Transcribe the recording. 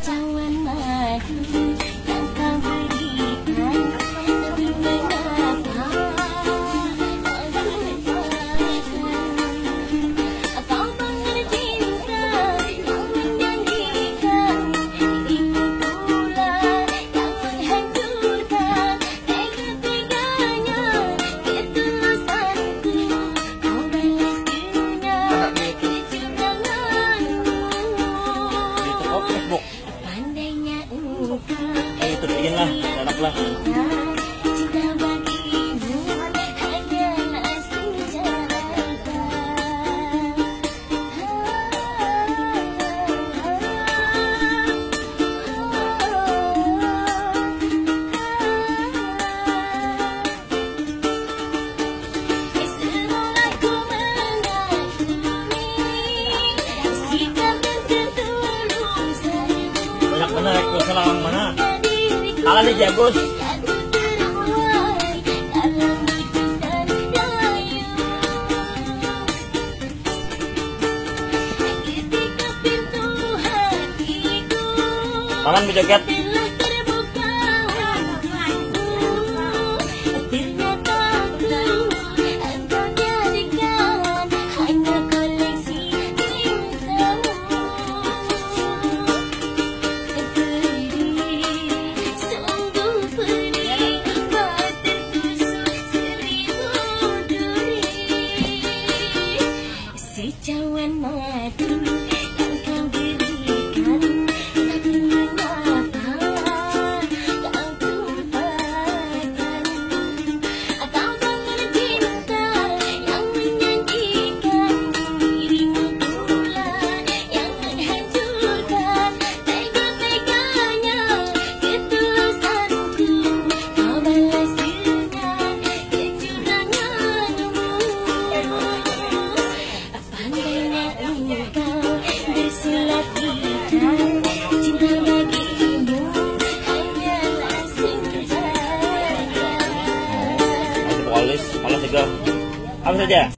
cawan madu yang kau berikan, tapi mengapa aku lupakan? Kau bangun cinta yang menjanjikan, dirimu pula yang menghancurkan. Tega-teganya ketulusanku, kau balas dengan kecuranganmu. Pandainya engkau lah, enak lah. cinta bagimu hanyalah senjata. Semula ku mengagumi sikap dan ketulusanmu. Banyak benar itu selang mana? Ala ni jagus. Paman berjoget. Cawan madu yang kau berikan, tapi mengapa kau lupakan? Kau bangun cinta yang menjanjikan, dirimu pula yang menghancurkan. Tega-teganya ketulusanku, kau balas dengan kecuranganmu. Pandainya engkau bersilat ikan, cinta bagimu hanyalah senjata. Polis, malas juga. Apa saja?